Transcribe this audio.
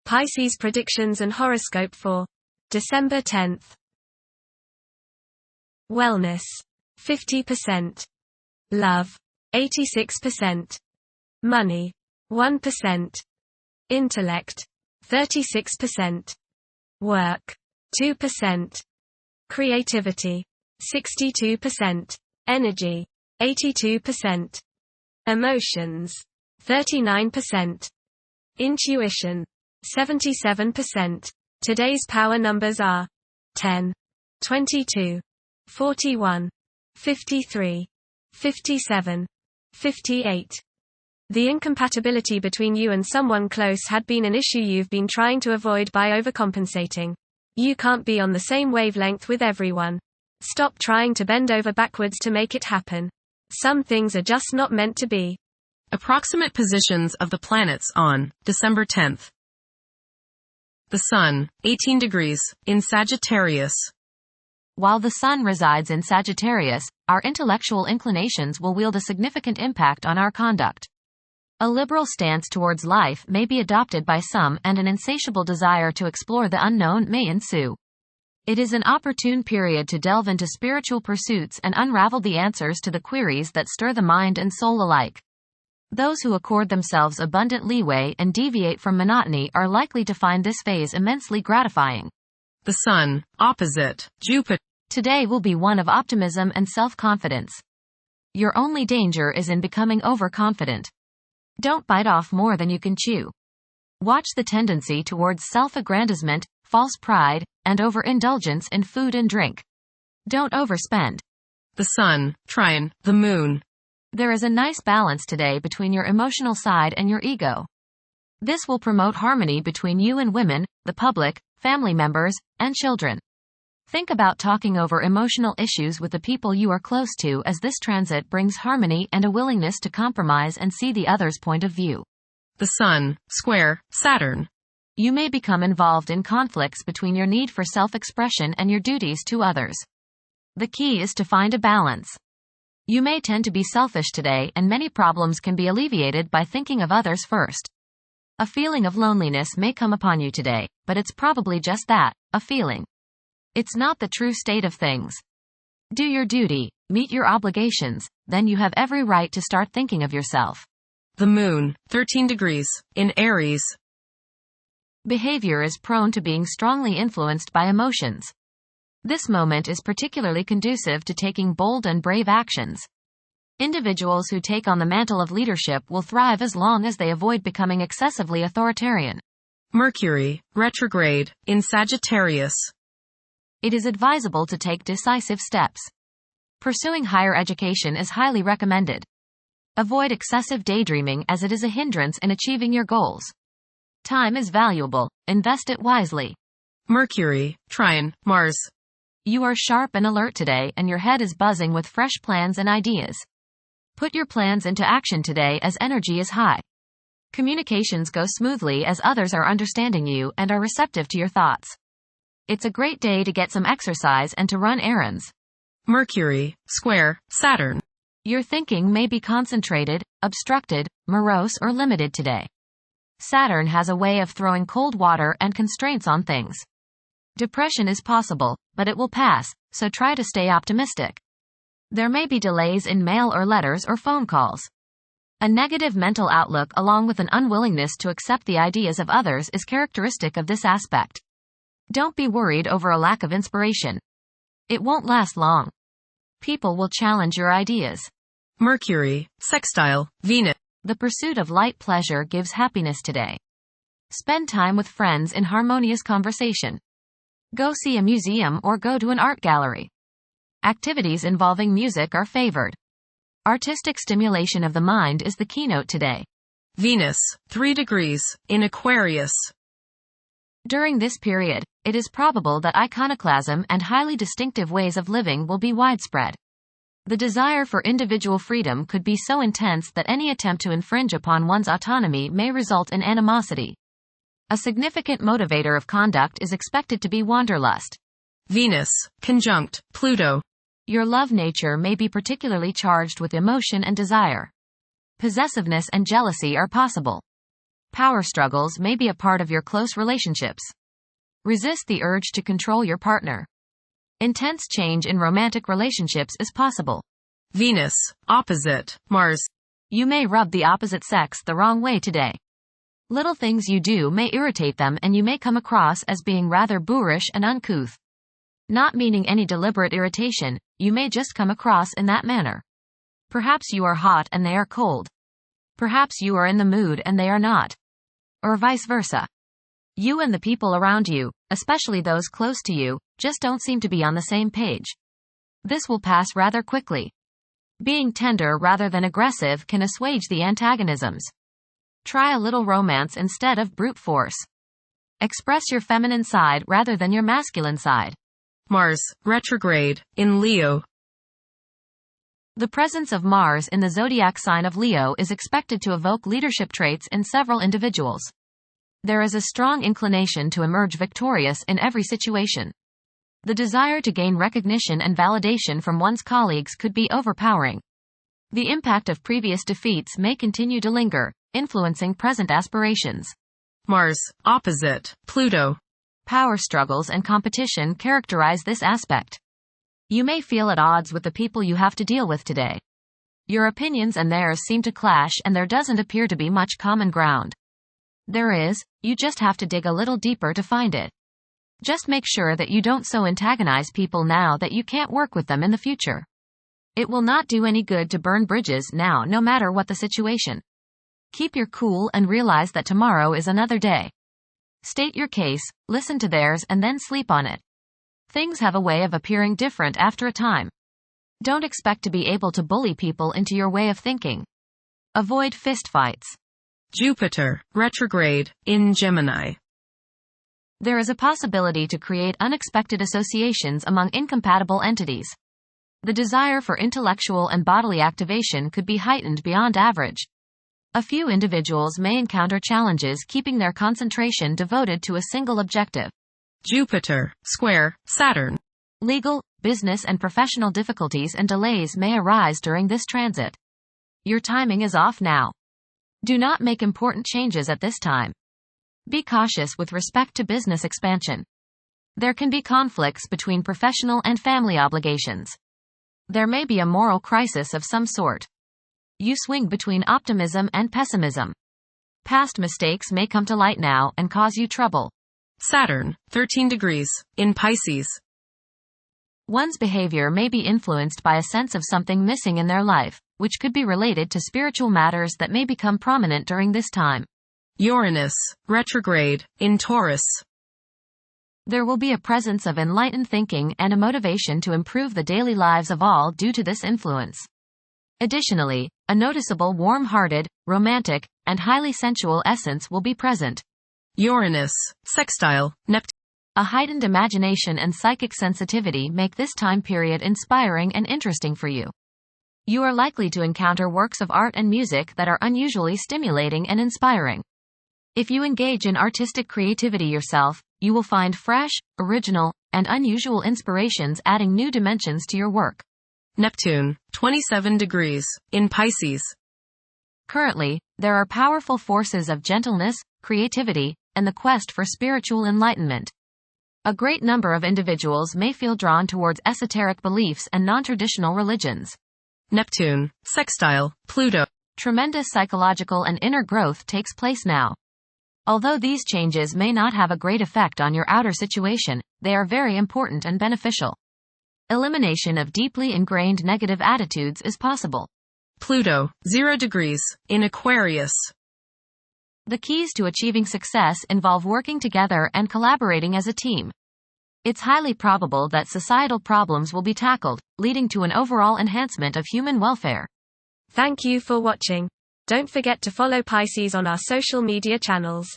Pisces predictions and horoscope for December 10th. Wellness, 50%. Love, 86%. Money, 1%. Intellect, 36%. Work, 2%. Creativity, 62%. Energy, 82%. Emotions, 39%. Intuition, 77%. Today's power numbers are 10, 22, 41, 53, 57, 58. The incompatibility between you and someone close had been an issue you've been trying to avoid by overcompensating. You can't be on the same wavelength with everyone. Stop trying to bend over backwards to make it happen. Some things are just not meant to be. Approximate positions of the planets on December 10th. The Sun, 18 degrees, in Sagittarius. While the Sun resides in Sagittarius, our intellectual inclinations will wield a significant impact on our conduct. A liberal stance towards life may be adopted by some, and an insatiable desire to explore the unknown may ensue. It is an opportune period to delve into spiritual pursuits and unravel the answers to the queries that stir the mind and soul alike. Those who accord themselves abundant leeway and deviate from monotony are likely to find this phase immensely gratifying. The Sun, opposite Jupiter. Today will be one of optimism and self-confidence. Your only danger is in becoming overconfident. Don't bite off more than you can chew. Watch the tendency towards self-aggrandizement, false pride, and overindulgence in food and drink. Don't overspend. The Sun, trine the Moon. There is a nice balance today between your emotional side and your ego. This will promote harmony between you and women, the public, family members, and children. Think about talking over emotional issues with the people you are close to, as this transit brings harmony and a willingness to compromise and see the other's point of view. The Sun, square Saturn. You may become involved in conflicts between your need for self-expression and your duties to others. The key is to find a balance. You may tend to be selfish today, and many problems can be alleviated by thinking of others first. A feeling of loneliness may come upon you today, but it's probably just that, a feeling. It's not the true state of things. Do your duty, meet your obligations, then you have every right to start thinking of yourself. The Moon, 13 degrees, in Aries. Behavior is prone to being strongly influenced by emotions. This moment is particularly conducive to taking bold and brave actions. Individuals who take on the mantle of leadership will thrive as long as they avoid becoming excessively authoritarian. Mercury, retrograde, in Sagittarius. It is advisable to take decisive steps. Pursuing higher education is highly recommended. Avoid excessive daydreaming, as it is a hindrance in achieving your goals. Time is valuable, invest it wisely. Mercury, trine Mars. You are sharp and alert today, and your head is buzzing with fresh plans and ideas. Put your plans into action today, as energy is high. Communications go smoothly as others are understanding you and are receptive to your thoughts. It's a great day to get some exercise and to run errands. Mercury, square Saturn. Your thinking may be concentrated, obstructed, morose, or limited today. Saturn has a way of throwing cold water and constraints on things. Depression is possible, but it will pass, so try to stay optimistic. There may be delays in mail or letters or phone calls. A negative mental outlook, along with an unwillingness to accept the ideas of others, is characteristic of this aspect. Don't be worried over a lack of inspiration. It won't last long. People will challenge your ideas. Mercury, sextile Venus. The pursuit of light pleasure gives happiness today. Spend time with friends in harmonious conversation. Go see a museum or go to an art gallery. Activities involving music are favored. Artistic stimulation of the mind is the keynote today. Venus, 3 degrees, in Aquarius. During this period, it is probable that iconoclasm and highly distinctive ways of living will be widespread. The desire for individual freedom could be so intense that any attempt to infringe upon one's autonomy may result in animosity. A significant motivator of conduct is expected to be wanderlust. Venus, conjunct Pluto. Your love nature may be particularly charged with emotion and desire. Possessiveness and jealousy are possible. Power struggles may be a part of your close relationships. Resist the urge to control your partner. Intense change in romantic relationships is possible. Venus, opposite Mars. You may rub the opposite sex the wrong way today. Little things you do may irritate them and you may come across as being rather boorish and uncouth. Not meaning any deliberate irritation, you may just come across in that manner. Perhaps you are hot and they are cold. Perhaps you are in the mood and they are not. Or vice versa. You and the people around you, especially those close to you, just don't seem to be on the same page. This will pass rather quickly. Being tender rather than aggressive can assuage the antagonisms. Try a little romance instead of brute force. Express your feminine side rather than your masculine side. Mars, retrograde, in Leo. The presence of Mars in the zodiac sign of Leo is expected to evoke leadership traits in several individuals. There is a strong inclination to emerge victorious in every situation. The desire to gain recognition and validation from one's colleagues could be overpowering. The impact of previous defeats may continue to linger, influencing present aspirations. Mars, opposite Pluto. Power struggles and competition characterize this aspect. You may feel at odds with the people you have to deal with today. Your opinions and theirs seem to clash and there doesn't appear to be much common ground. There is, you just have to dig a little deeper to find it. Just make sure that you don't so antagonize people now that you can't work with them in the future. It will not do any good to burn bridges now, no matter what the situation. Keep your cool and realize that tomorrow is another day. State your case, listen to theirs and then sleep on it. Things have a way of appearing different after a time. Don't expect to be able to bully people into your way of thinking. Avoid fistfights. Jupiter, retrograde, in Gemini. There is a possibility to create unexpected associations among incompatible entities. The desire for intellectual and bodily activation could be heightened beyond average. A few individuals may encounter challenges keeping their concentration devoted to a single objective. Jupiter, square, Saturn. Legal, business and professional difficulties and delays may arise during this transit. Your timing is off now. Do not make important changes at this time. Be cautious with respect to business expansion. There can be conflicts between professional and family obligations. There may be a moral crisis of some sort. You swing between optimism and pessimism. Past mistakes may come to light now and cause you trouble. Saturn, 13 degrees, in Pisces. One's behavior may be influenced by a sense of something missing in their life, which could be related to spiritual matters that may become prominent during this time. Uranus, retrograde, in Taurus. There will be a presence of enlightened thinking and a motivation to improve the daily lives of all due to this influence. Additionally, a noticeable warm-hearted, romantic, and highly sensual essence will be present. Uranus, sextile, Neptune. A heightened imagination and psychic sensitivity make this time period inspiring and interesting for you. You are likely to encounter works of art and music that are unusually stimulating and inspiring. If you engage in artistic creativity yourself, you will find fresh, original, and unusual inspirations adding new dimensions to your work. Neptune, 27 degrees, in Pisces. Currently, there are powerful forces of gentleness, creativity, and the quest for spiritual enlightenment. A great number of individuals may feel drawn towards esoteric beliefs and non-traditional religions. Neptune, sextile, Pluto. Tremendous psychological and inner growth takes place now. Although these changes may not have a great effect on your outer situation, they are very important and beneficial. Elimination of deeply ingrained negative attitudes is possible. Pluto, 0 degrees, in Aquarius. The keys to achieving success involve working together and collaborating as a team. It's highly probable that societal problems will be tackled, leading to an overall enhancement of human welfare. Thank you for watching. Don't forget to follow Pisces on our social media channels.